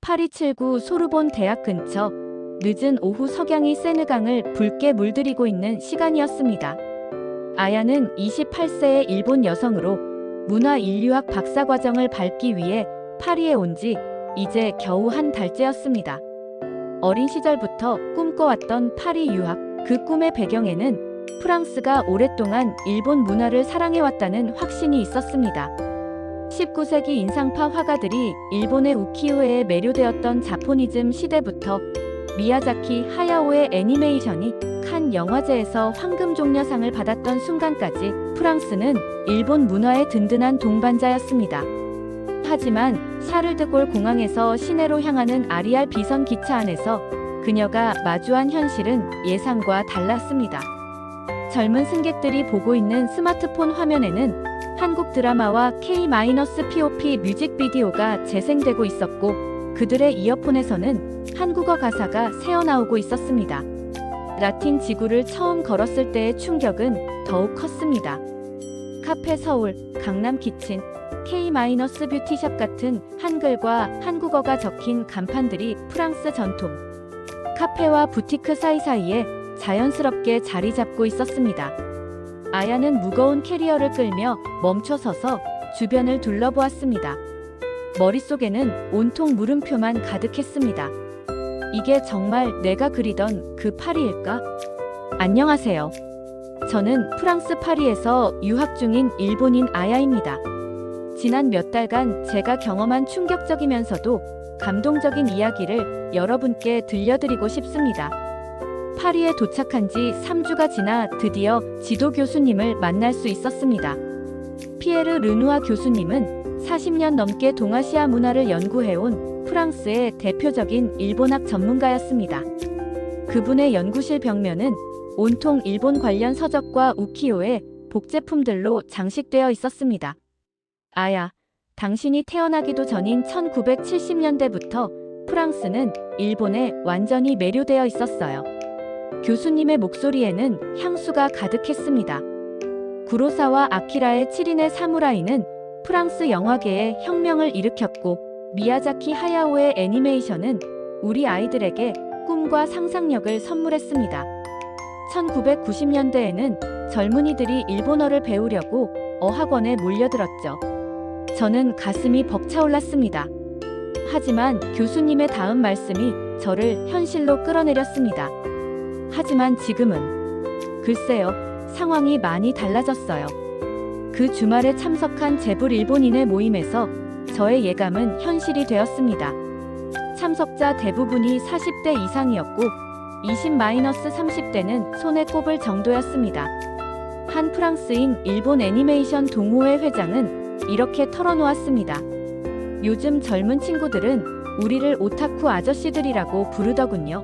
파리 7구 소르본 대학 근처 늦은 오후 석양이 세느강을 붉게 물들이고 있는 시간이었습니다. 아야는 28세의 일본 여성으로 문화인류학 박사과정을 밟기 위해 파리에 온 지 이제 겨우 한 달째였습니다. 어린 시절부터 꿈꿔왔던 파리 유학, 그 꿈의 배경에는 프랑스가 오랫동안 일본 문화를 사랑해왔다는 확신이 있었습니다. 19세기 인상파 화가들이 일본의 우키우에에 매료되었던 자포니즘 시대부터 미야자키 하야오의 애니메이션이 칸 영화제에서 황금종려상을 받았던 순간까지 프랑스는 일본 문화의 든든한 동반자였습니다. 하지만 샤를드골 공항에서 시내로 향하는 아리알 비선 기차 안에서 그녀가 마주한 현실은 예상과 달랐습니다. 젊은 승객들이 보고 있는 스마트폰 화면에는 한국 드라마와 K-POP 뮤직비디오가 재생되고 있었고, 그들의 이어폰에서는 한국어 가사가 새어나오고 있었습니다. 라틴 지구를 처음 걸었을 때의 충격은 더욱 컸습니다. 카페 서울, 강남 키친, K-뷰티샵 같은 한글과 한국어가 적힌 간판들이 프랑스 전통 카페와 부티크 사이사이에 자연스럽게 자리 잡고 있었습니다. 아야는 무거운 캐리어를 끌며 멈춰서서 주변을 둘러보았습니다. 머릿속에는 온통 물음표만 가득했습니다. 이게 정말 내가 그리던 그 파리일까? 안녕하세요. 저는 프랑스 파리에서 유학 중인 일본인 아야입니다. 지난 몇 달간 제가 경험한 충격적이면서도 감동적인 이야기를 여러분께 들려드리고 싶습니다. 파리에 도착한 지 3주가 지나 드디어 지도 교수님을 만날 수 있었습니다. 피에르 르누아 교수님은 40년 넘게 동아시아 문화를 연구해온 프랑스의 대표적인 일본학 전문가였습니다. 그분의 연구실 벽면은 온통 일본 관련 서적과 우키요의 복제품들로 장식되어 있었습니다. 아야, 당신이 태어나기도 전인 1970년대부터 프랑스는 일본에 완전히 매료되어 있었어요. 교수님의 목소리에는 향수가 가득했습니다. 구로사와 아키라의 7인의 사무라이는 프랑스 영화계에 혁명을 일으켰고, 미야자키 하야오의 애니메이션은 우리 아이들에게 꿈과 상상력을 선물했습니다. 1990년대에는 젊은이들이 일본어를 배우려고 어학원에 몰려들었죠. 저는 가슴이 벅차올랐습니다. 하지만 교수님의 다음 말씀이 저를 현실로 끌어내렸습니다. 하지만 지금은 글쎄요, 상황이 많이 달라졌어요. 그 주말에 참석한 재불 일본인의 모임에서 저의 예감은 현실이 되었습니다. 참석자 대부분이 40대 이상이었고 20-30대는 손에 꼽을 정도였습니다. 한 프랑스인 일본 애니메이션 동호회 회장은 이렇게 털어놓았습니다. 요즘 젊은 친구들은 우리를 오타쿠 아저씨들이라고 부르더군요.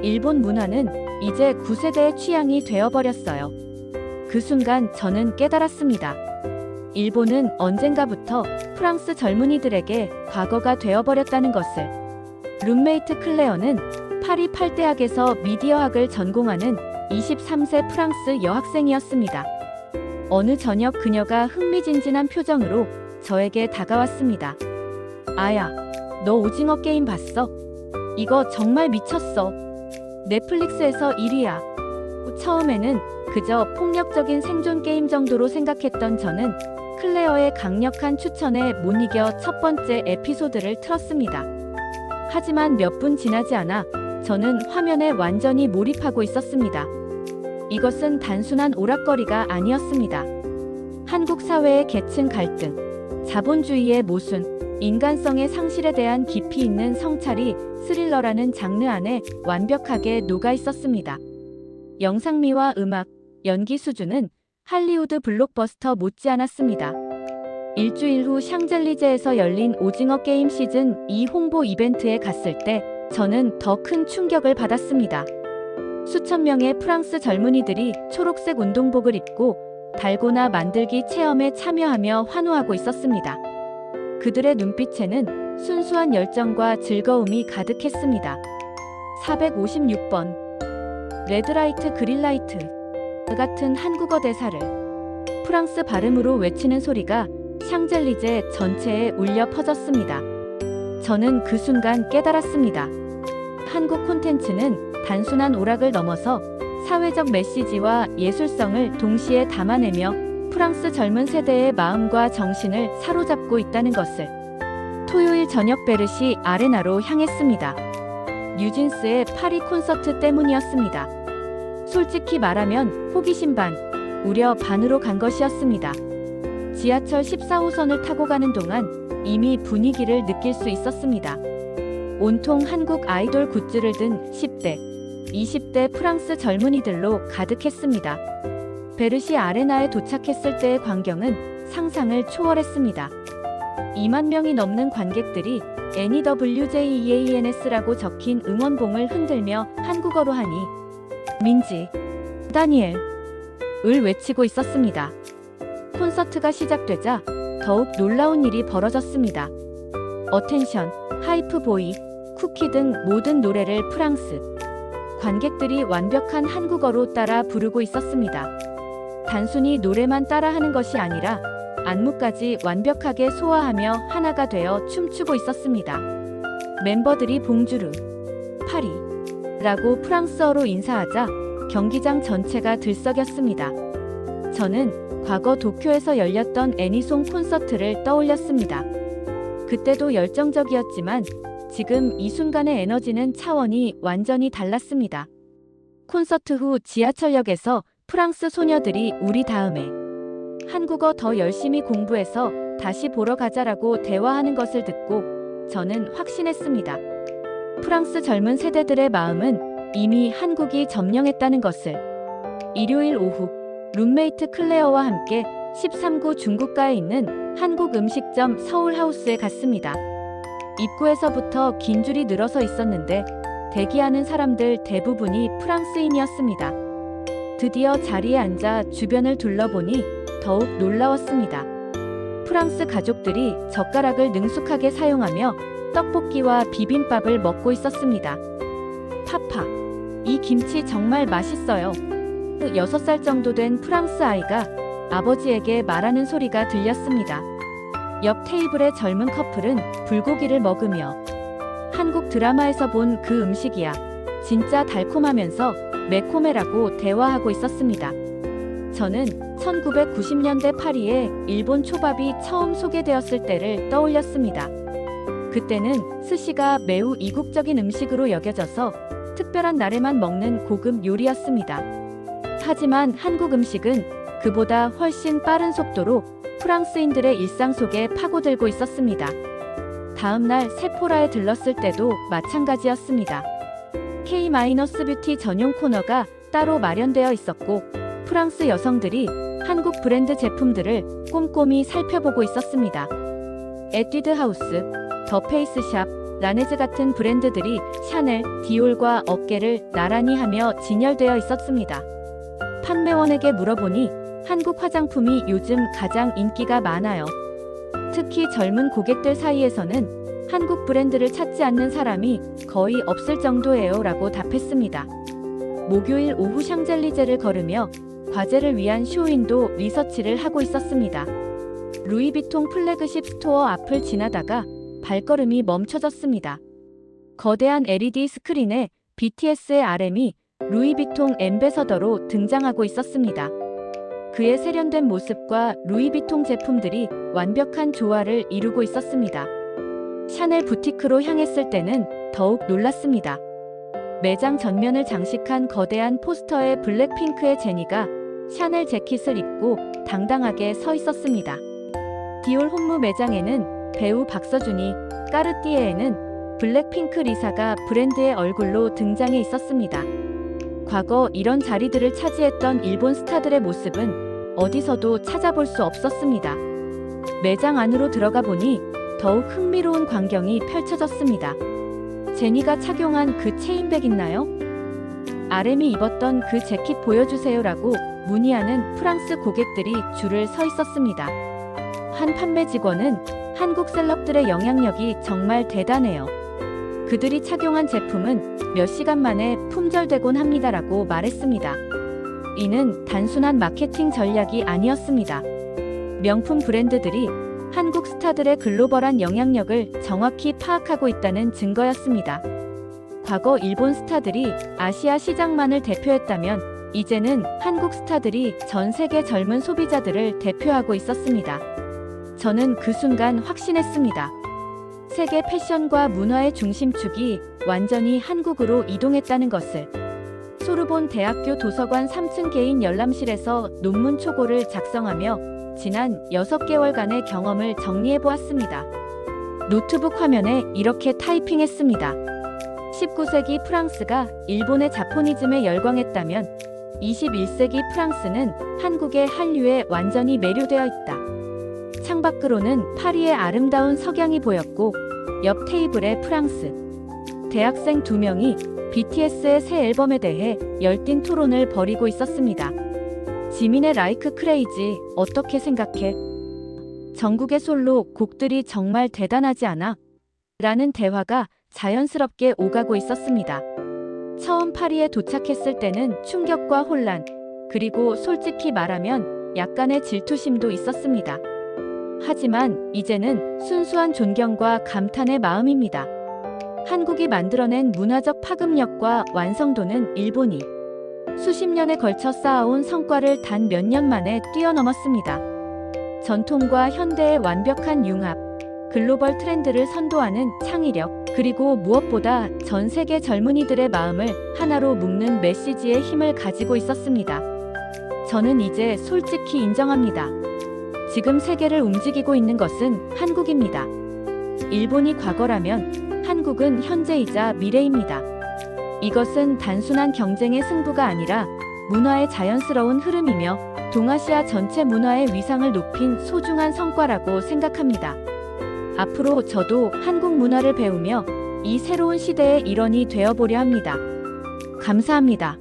일본 문화는 이제 9세대의 취향이 되어버렸어요. 그 순간 저는 깨달았습니다. 일본은 언젠가부터 프랑스 젊은이들에게 과거가 되어버렸다는 것을. 룸메이트 클레어는 파리 8대학에서 미디어학을 전공하는 23세 프랑스 여학생이었습니다. 어느 저녁 그녀가 흥미진진한 표정으로 저에게 다가왔습니다. 아야, 너 오징어 게임 봤어? 이거 정말 미쳤어. 넷플릭스에서 1위야. 처음에는 그저 폭력적인 생존 게임 정도로 생각했던 저는 클레어의 강력한 추천에 못 이겨 첫 번째 에피소드를 틀었습니다. 하지만 몇 분 지나지 않아 저는 화면에 완전히 몰입하고 있었습니다. 이것은 단순한 오락거리가 아니었습니다. 한국 사회의 계층 갈등, 자본주의의 모순, 인간성의 상실에 대한 깊이 있는 성찰이 스릴러라는 장르 안에 완벽하게 녹아 있었습니다. 영상미와 음악, 연기 수준은 할리우드 블록버스터 못지않았습니다. 일주일 후 샹젤리제에서 열린 오징어 게임 시즌 2 홍보 이벤트에 갔을 때 저는 더 큰 충격을 받았습니다. 수천 명의 프랑스 젊은이들이 초록색 운동복을 입고 달고나 만들기 체험에 참여하며 환호하고 있었습니다. 그들의 눈빛에는 순수한 열정과 즐거움이 가득했습니다. 456번 레드라이트 그린라이트 같은 한국어 대사를 프랑스 발음으로 외치는 소리가 샹젤리제 전체에 울려 퍼졌습니다. 저는 그 순간 깨달았습니다. 한국 콘텐츠는 단순한 오락을 넘어서 사회적 메시지와 예술성을 동시에 담아내며 프랑스 젊은 세대의 마음과 정신을 사로잡고 있다는 것을. 토요일 저녁 베르시 아레나로 향했습니다. 뉴진스의 파리 콘서트 때문이었습니다. 솔직히 말하면 호기심 반, 우려 반으로 간 것이었습니다. 지하철 14호선을 타고 가는 동안 이미 분위기를 느낄 수 있었습니다. 온통 한국 아이돌 굿즈를 든 10대, 20대 프랑스 젊은이들로 가득했습니다. 베르시 아레나에 도착했을 때의 광경은 상상을 초월했습니다. 2만 명이 넘는 관객들이 NEWJEANS라고 적힌 응원봉을 흔들며 한국어로 하니 민지, 다니엘 을 외치고 있었습니다. 콘서트가 시작되자 더욱 놀라운 일이 벌어졌습니다. 어텐션, 하이프보이, 쿠키 등 모든 노래를 프랑스 관객들이 완벽한 한국어로 따라 부르고 있었습니다. 단순히 노래만 따라하는 것이 아니라 안무까지 완벽하게 소화하며 하나가 되어 춤추고 있었습니다. 멤버들이 봉주르, 파리 라고 프랑스어로 인사하자 경기장 전체가 들썩였습니다. 저는 과거 도쿄에서 열렸던 애니송 콘서트를 떠올렸습니다. 그때도 열정적이었지만 지금 이 순간의 에너지는 차원이 완전히 달랐습니다. 콘서트 후 지하철역에서 프랑스 소녀들이 우리 다음에 한국어 더 열심히 공부해서 다시 보러 가자라고 대화하는 것을 듣고 저는 확신했습니다. 프랑스 젊은 세대들의 마음은 이미 한국이 점령했다는 것을. 일요일 오후 룸메이트 클레어와 함께 13구 중국가에 있는 한국 음식점 서울하우스에 갔습니다. 입구에서부터 긴 줄이 늘어서 있었는데 대기하는 사람들 대부분이 프랑스인이었습니다. 드디어 자리에 앉아 주변을 둘러보니 더욱 놀라웠습니다. 프랑스 가족들이 젓가락을 능숙하게 사용하며 떡볶이와 비빔밥을 먹고 있었습니다. 파파, 이 김치 정말 맛있어요. 6살 정도 된 프랑스 아이가 아버지에게 말하는 소리가 들렸습니다. 옆 테이블의 젊은 커플은 불고기를 먹으며 한국 드라마에서 본 그 음식이야. 진짜 달콤하면서 매콤해라고 대화하고 있었습니다. 저는 1990년대 파리에 일본 초밥이 처음 소개되었을 때를 떠올렸습니다. 그때는 스시가 매우 이국적인 음식으로 여겨져서 특별한 날에만 먹는 고급 요리였습니다. 하지만 한국 음식은 그보다 훨씬 빠른 속도로 프랑스인들의 일상 속에 파고들고 있었습니다. 다음 날 세포라에 들렀을 때도 마찬가지였습니다. K-뷰티 전용 코너가 따로 마련되어 있었고 프랑스 여성들이 한국 브랜드 제품들을 꼼꼼히 살펴보고 있었습니다. 에뛰드 하우스, 더 페이스샵, 라네즈 같은 브랜드들이 샤넬, 디올과 어깨를 나란히 하며 진열되어 있었습니다. 판매원에게 물어보니 한국 화장품이 요즘 가장 인기가 많아요. 특히 젊은 고객들 사이에서는 한국 브랜드를 찾지 않는 사람이 거의 없을 정도예요 라고 답했습니다. 목요일 오후 샹젤리제를 걸으며 과제를 위한 쇼윈도 리서치를 하고 있었습니다. 루이비통 플래그십 스토어 앞을 지나다가 발걸음이 멈춰졌습니다. 거대한 LED 스크린에 BTS의 RM이 루이비통 앰베서더로 등장하고 있었습니다. 그의 세련된 모습과 루이비통 제품들이 완벽한 조화를 이루고 있었습니다. 샤넬 부티크로 향했을 때는 더욱 놀랐습니다. 매장 전면을 장식한 거대한 포스터에 블랙핑크의 제니가 샤넬 재킷을 입고 당당하게 서 있었습니다. 디올 혼무 매장에는 배우 박서준이, 까르띠에에는 블랙핑크 리사가 브랜드의 얼굴로 등장해 있었습니다. 과거 이런 자리들을 차지했던 일본 스타들의 모습은 어디서도 찾아볼 수 없었습니다. 매장 안으로 들어가 보니 더욱 흥미로운 광경이 펼쳐졌습니다. 제니가 착용한 그 체인백 있나요? RM이 입었던 그 재킷 보여주세요라고 문의하는 프랑스 고객들이 줄을 서 있었습니다. 한 판매 직원은 한국 셀럽들의 영향력이 정말 대단해요. 그들이 착용한 제품은 몇 시간 만에 품절되곤 합니다라고 말했습니다. 이는 단순한 마케팅 전략이 아니었습니다. 명품 브랜드들이 한국 스타들의 글로벌한 영향력을 정확히 파악하고 있다는 증거였습니다. 과거 일본 스타들이 아시아 시장만을 대표했다면 이제는 한국 스타들이 전 세계 젊은 소비자들을 대표하고 있었습니다. 저는 그 순간 확신했습니다. 세계 패션과 문화의 중심축이 완전히 한국으로 이동했다는 것을. 소르본 대학교 도서관 3층 개인 열람실에서 논문 초고를 작성하며 지난 6개월간의 경험을 정리해보았습니다. 노트북 화면에 이렇게 타이핑했습니다. 19세기 프랑스가 일본의 자포니즘에 열광했다면 21세기 프랑스는 한국의 한류에 완전히 매료되어 있다. 창밖으로는 파리의 아름다운 석양이 보였고 옆 테이블에 프랑스 대학생 2명이 BTS의 새 앨범에 대해 열띤 토론을 벌이고 있었습니다. 지민의 라이크 크레이지 어떻게 생각해? 전국의 솔로 곡들이 정말 대단하지 않아? 라는 대화가 자연스럽게 오가고 있었습니다. 처음 파리에 도착했을 때는 충격과 혼란, 그리고 솔직히 말하면 약간의 질투심도 있었습니다. 하지만 이제는 순수한 존경과 감탄의 마음입니다. 한국이 만들어낸 문화적 파급력과 완성도는 일본이 수십 년에 걸쳐 쌓아온 성과를 단 몇 년 만에 뛰어넘었습니다. 전통과 현대의 완벽한 융합, 글로벌 트렌드를 선도하는 창의력, 그리고 무엇보다 전 세계 젊은이들의 마음을 하나로 묶는 메시지의 힘을 가지고 있었습니다. 저는 이제 솔직히 인정합니다. 지금 세계를 움직이고 있는 것은 한국입니다. 일본이 과거라면 한국은 현재이자 미래입니다. 이것은 단순한 경쟁의 승부가 아니라 문화의 자연스러운 흐름이며 동아시아 전체 문화의 위상을 높인 소중한 성과라고 생각합니다. 앞으로 저도 한국 문화를 배우며 이 새로운 시대의 일원이 되어보려 합니다. 감사합니다.